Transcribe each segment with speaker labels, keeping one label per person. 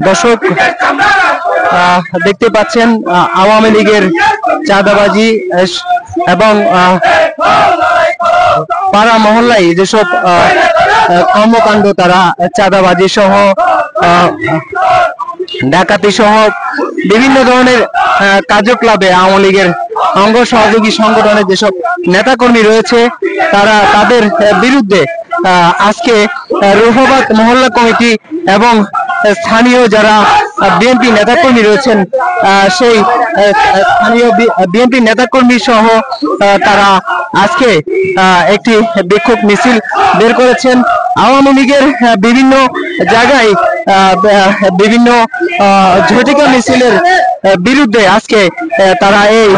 Speaker 1: দর্শক দেখতে পাচ্ছেন আওয়ামী লীগের চাঁদাবাজি এবং পাড়া মহল্লায় যেসব কর্মকাণ্ড তারা চাঁদাবাজি সহ ডাকাতি সহ বিভিন্ন ধরনের কার্যকলাপে আওয়ামী লীগের অঙ্গ সহযোগী সংগঠনের যেসব নেতাকর্মী রয়েছে তারা তাদের বিরুদ্ধে আজকে রূপবাদ মহল্লা কমিটি এবং স্থানীয় যারা বিএনপি নেতাকর্মী রয়েছেন সেই স্থানীয় বিএনপি নেতাকর্মী সহ তারা আজকে একটি বিক্ষোভ মিছিল বের করেছেন। আওয়ামী লীগের বিভিন্ন জায়গায় বিভিন্ন ঝটিকা মিছিলের বিরুদ্ধে আজকে তারা এই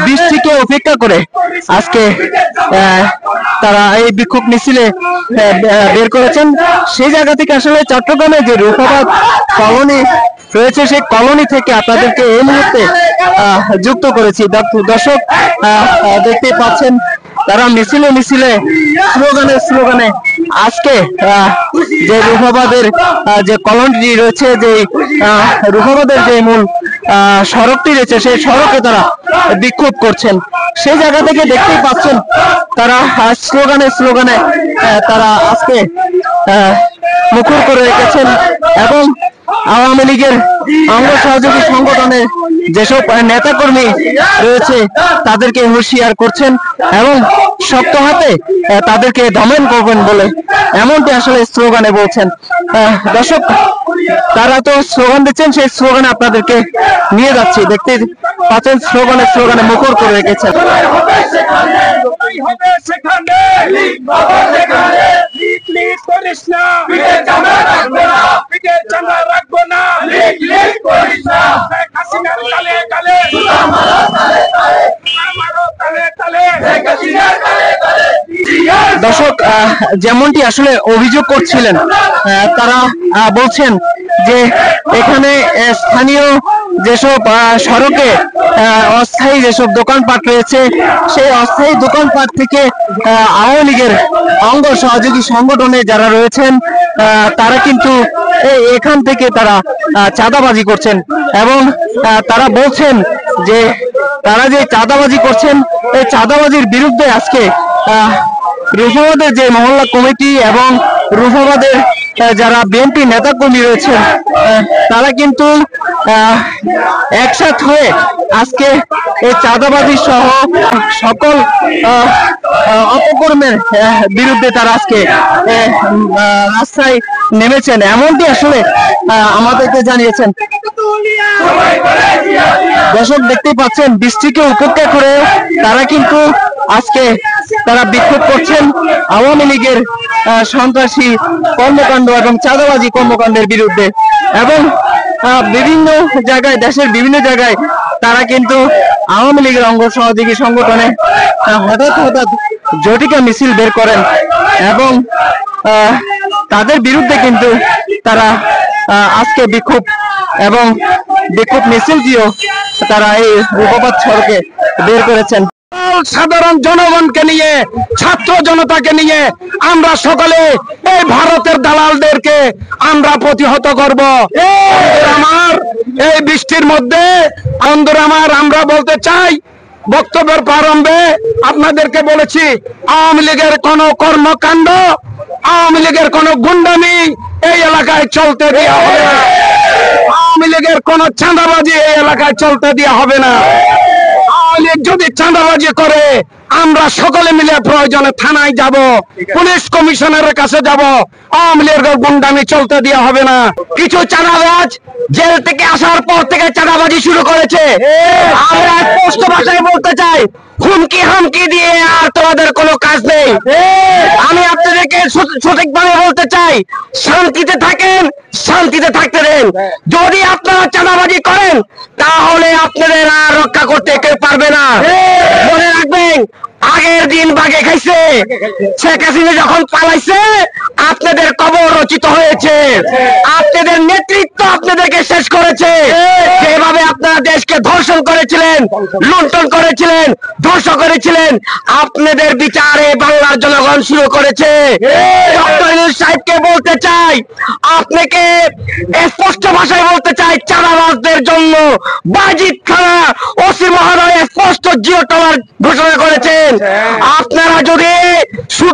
Speaker 1: বৃষ্টিকে উপেক্ষা করে আজকে তারা এই বিক্ষোভ মিছিলে বের করেছেন। সেই জায়গা থেকে আসলে চট্টগ্রামে যে রূপবাদ কলোনি রয়েছে সেই কলোনি থেকে আপনাদেরকে এই মুহূর্তে যুক্ত করেছি। দর্শক দেখতে পাচ্ছেন তারা মিছিলে মিছিলে স্লোগানে আজকে যে রূপবাদের যে কলোনিটি রয়েছে, যে রূপবাদের যে মূল সড়কটি রয়েছে সেই সড়কে তারা বিক্ষোভ করছেন। সেই জায়গা থেকে দেখতেই পাচ্ছেন তারা স্লোগানে তারা আজকে মুখর করে রেখেছেন এবং আওয়ামী লীগের অঙ্গ সহযোগী সংগঠনের যেসব নেতাকর্মী রয়েছে তাদেরকে হুঁশিয়ার করছেন এবং শক্ত হাতে তাদেরকে দমন করবেন বলে এমনটি আসলে স্লোগানে বলছেন। দর্শক তারা তো স্লোগান দিচ্ছেন, সেই স্লোগানে আপনাদেরকে নিয়ে যাচ্ছি। দেখতে পাচ্ছেন স্লোগানে মুখর করে রেখেছেন। দর্শক যেমনটি আসলে অভিযোগ করছিলেন তারা বলছেন যে এখানে স্থানীয় যেসব সড়কে অস্থায়ী যেসব দোকানপাট রয়েছে সেই অস্থায়ী দোকানপাট থেকে আওয়ামী লীগের অঙ্গ সহযোগী সংগঠনে যারা রয়েছেন তারা কিন্তু এখান থেকে তারা চাঁদাবাজি করছেন এবং তারা বলছেন যে তারা যে চাঁদাবাজি করছেন এই চাঁদাবাজির বিরুদ্ধে আজকে রূপবাদের যে মহল্লা কমিটি এবং রূপবাদের যারা বিএনপি নেতাকর্মী রয়েছেন তারা কিন্তু একসাথ হয়ে আজকে এই চাঁদাবাজি সহ সকল অপকর্মের বিরুদ্ধে তারা আজকে রাস্তায় নেমেছেন, এমনটি আসলে আমাদেরকে জানিয়েছেন। দর্শক দেখতেই পাচ্ছেন বৃষ্টিকে উপেক্ষা করে তারা কিন্তু আজকে তারা বিক্ষোভ করছেন আওয়ামী লীগের সন্ত্রাসী কর্মকাণ্ড এবং চাঁদাবাজি কর্মকাণ্ডের বিরুদ্ধে এবং বিভিন্ন জায়গায় দেশের বিভিন্ন জায়গায় তারা কিন্তু আওয়ামী লীগের অঙ্গ সহযোগী সংগঠনে হঠাৎ ঝটিকা মিছিল বের করেন এবং তাদের বিরুদ্ধে কিন্তু তারা আজকে বিক্ষোভ মিছিল দিয়েও তারা এই রূপবাদ সড়কে বের করেছেন। সাধারণ জনগণকে নিয়ে ছাত্র জনতাকে নিয়ে আমরা সকলে এই ভারতের দালালদেরকে আমরা প্রতিহত করব। আমার এই বৃষ্টির মধ্যে আমরা বলতে চাই, বক্তব্যের প্রারম্ভে আপনাদেরকে বলেছি আওয়ামী লীগের কোন কর্মকাণ্ড, আওয়ামী লীগের কোন গুন্ডামি এই এলাকায় চলতে দেওয়া হবে না। আওয়ামী লীগের কোন চাঁদাবাজি এই এলাকায় চলতে দেওয়া হবে না। আওয়ামী লীগ যদি চাঁদাবাজি করে আমরা সকলে মিলে প্রয়োজনে থানায় যাব, পুলিশ কমিশনারের কাছে যাব। আওয়ামী লীগের গুন্ডামি চলতে দেওয়া হবে না। কিছু চাঁদাবাজ জেল থেকে আসার পর থেকে চাঁদাবাজি শুরু করেছে। আমরা স্পষ্ট ভাষায় বলতে চাই, হুমকি দিয়ে আর তোমাদের কোনো কাজ নেই। আমি আপনাদেরকে সঠিকভাবে বলতে চাই, শান্তিতে থাকেন, শান্তিতে থাকতে দেন। যদি আপনারা চাঁদাবাজি করেন তাহলে আপনাদের আর রক্ষা করতে কেউ পারবে না। মনে রাখবেন, আগের দিন বাগে খাইছে, শেখ হাসিনা যখন পালাইছে আপনাদের কবর রচিত হয়েছে, আপনাদের নেতৃত্ব আপনাদেরকে শেষ করেছে। যেভাবে আপনারা দেশ
Speaker 2: দেশকে ধর্ষণ করেছিলেন, লুণ্ঠন করেছিলেন, ধ্বংস করেছিলেন, আপনাদের বিচারে বাংলার জনগণ শুরু করেছে। ডক্টর ইউনূস সাহেবকে বলতে চাই, আপনাকে স্পষ্ট ভাষায় বলতে চাই, চাঁদাবাজদের জন্য বাজিত খানা ওসি মহোদয় স্পষ্ট জিও টাওয়ার ঘোষণা করেছেন। আপনারা যদি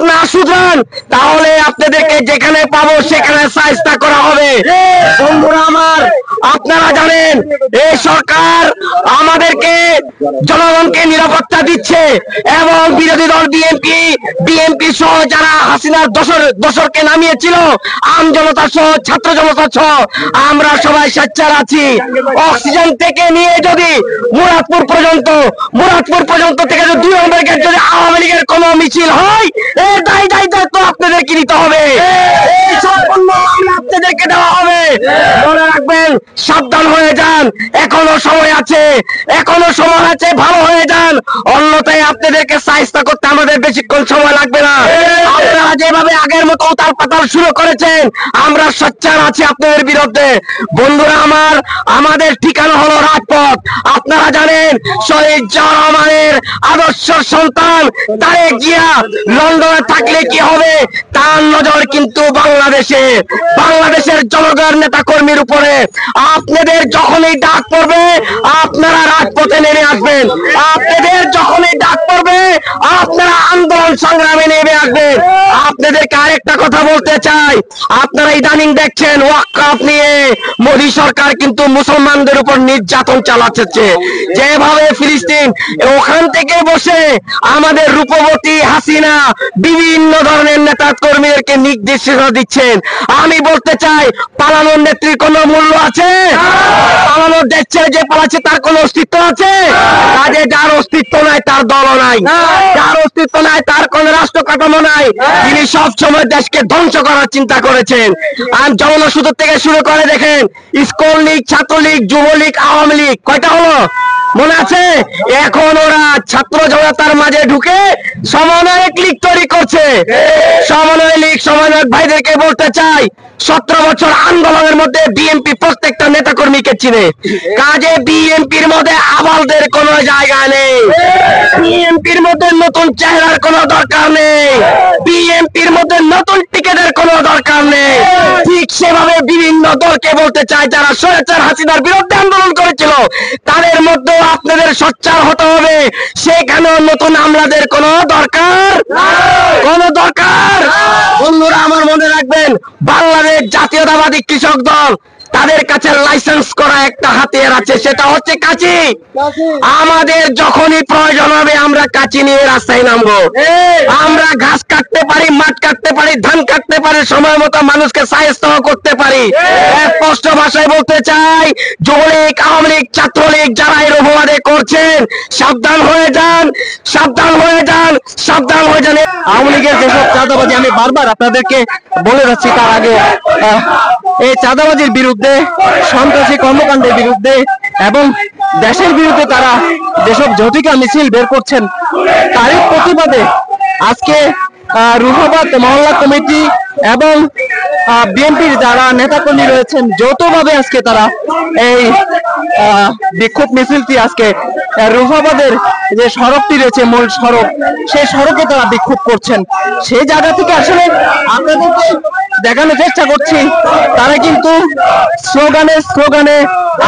Speaker 2: না শুধরান তাহলে আপনাদেরকে যেখানে পাবো সেখানে শায়েস্তা করা হবে। বন্ধুরা আমার, আপনারা জানেন এই সরকার আমাদেরকে জনগণকে নিরাপত্তা দিচ্ছে এবং বিরোধী দল বিএনপি সহ যারা হাসিনার দোসরকে নামিয়েছিল, আম জনতা সহ ছাত্র জনতা সহ আমরা সবাই স্বেচ্ছায় আছি। অক্সিজেন থেকে নিয়ে যদি মুরাদপুর পর্যন্ত থেকে যদি 2 নম্বর গেট যদি আওয়ামী লীগের কোন মিছিল হয়, এই দায়িত্ব আপনাদেরকে নিতে হবে, এই সম্পূর্ণ আপনাদেরকে দেওয়া হবে। মনে রাখবেন, সাবধান হয়ে যান, এখনো সময় আছে, ভালো হয়ে যান, অন্যথায় আপনাদেরকে শায়েস্তা করতে আমাদের বেশিক্ষণ সময় লাগবে না। আপনারা যেভাবে আগের মতো উতাল পাতাল শুরু করেছেন, আমরা সোচ্চার আছি আপনাদের বিরুদ্ধে। বন্ধুরা আমার, আমাদের ঠিকানা হলো রাজপথ। আপনারা জানেন শহীদ জিয়া রহমানের আদর্শ সন্তান তারেক জিয়া লন্ডনে থাকলে কি হবে, তার নজর কিন্তু বাংলাদেশের জনগণ নেতা কর্মীর উপরে। আপনাদের যখনই ডাক পড়বে আপনারা রাজপথে নেমে আসবেন, আপনাদের যখনই ডাক পড়বে আপনারা আন্দোলন সংগ্রামে নেমে আসবেন। আপনাদেরকে আরেকটা কথা বলতে চাই, আপনারা ইদানিং দেখছেন ওয়াকফ নিয়ে মোদী সরকার কিন্তু মুসলমানদের উপর নির্যাতন চালাচ্ছে। যেভাবে ফিলিস্তিন ওখান থেকে বসে আমাদের রূপবতী হাসিনা বিভিন্ন ধরনের নেতা কর্মীদেরকে নির্দেশনা দিচ্ছেন। আমি বলতে চাই, পালানোর নেত্রীর কোনো মূল্য আছে? পালানোর দেশ ছেড়ে যে পালাচ্ছে তার কোনো অস্তিত্ব আছে? কাজে যার অস্তিত্ব নাই তার দল নাই, যার অস্তিত্ব নাই তার কোন রাষ্ট্র কাঠামো নাই। তিনি সবসময় দেশকে ধ্বংস করার চিন্তা করেছেন। আর জনসূত্র থেকে শুরু করে দেখেন, স্কুল লীগ, ছাত্রলীগ, যুবলীগ, আওয়ামী লীগ কয়টা হলো মনে আছে? এখন ওরা ছাত্র জনতার মাঝে ঢুকে সমন্বয়ক লীগ তৈরি করছে। সমন্বয়ক ভাইদেরকে বলতে চাই, 17 বছর আন্দোলনের মধ্যে বিএনপি প্রত্যেকটা নেতা কর্মীকে চিনে। কাজে বিএনপির মধ্যে আবালদের কোনো জায়গা নেই, বিএনপির মধ্যে নতুন চেহারার কোনো দরকার নেই, বিএনপির মধ্যে নতুন টিকেটের কোনো দরকার নেই। ঠিক সেভাবে বিভিন্ন দলকে বলতে চাই, যারা স্বৈরাচার হাসিনার বিরুদ্ধে আন্দোলন করেছিল তাদের মধ্যেও আপনাদের সোচ্চার হতে হবে। সেখানেও নতুন আমলাদের কোনো দরকার। বন্ধুরা আমার, মনে রাখবেন, বাংলাদেশ জাতীয়তাবাদী কৃষক দল তাদের কাছে লাইসেন্স করা একটা হাতিয়ার আছে, সেটা হচ্ছে কাঁচি। আমাদের যখনই প্রয়োজন হবে আমরা কাঁচি নিয়ে রাস্তায় নামবো। আমরা ঘাস কাটতে পারি, মাঠ কাটতে পারি, ধান কাটতে পারি, সময় মতো মানুষকে শায়েস্তা করতে পারি। স্পষ্ট ভাষায় বলতে চাই, যুবলীগ, আওয়ামী লীগ, ছাত্রলীগ যারা এই রূপবাদে করছেন, সাবধান হয়ে যান।
Speaker 1: আওয়ামী লীগের যেসব চাঁদাবাজি, আমি বারবার আপনাদেরকে বলে যাচ্ছি, তার আগে এই চাঁদাবাজির বিরুদ্ধে, সন্ত্রাসী কর্মকাণ্ডের বিরুদ্ধে এবং দেশের বিরুদ্ধে তারা যেসব ঝটিকা মিছিল বের করছেন, তারই প্রতিবাদে আজকে রুহাবাদ মহল্লা কমিটি এবং বিএনপির যারা নেতাকর্মী রয়েছেন যৌথভাবে আজকে তারা এই বিক্ষোভ মিছিলটি আজকে রুহাবাদের যে সড়কটি রয়েছে, মূল সড়ক, সেই সড়কে তারা বিক্ষোভ করছেন। সেই জায়গা থেকে আসলে আপনাদেরকে দেখানোর চেষ্টা করছি, তারা কিন্তু স্লোগানে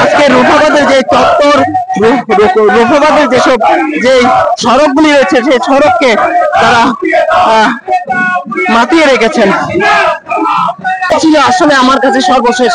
Speaker 1: আজকে রুহাবাদের যে চত্বর, রুহাবাদের যেসব যে সড়কগুলি রয়েছে সেই সড়ককে তারা মাতিয়ে রেখেছেন। ছিল আসলে আমার কাছে সর্বশেষ।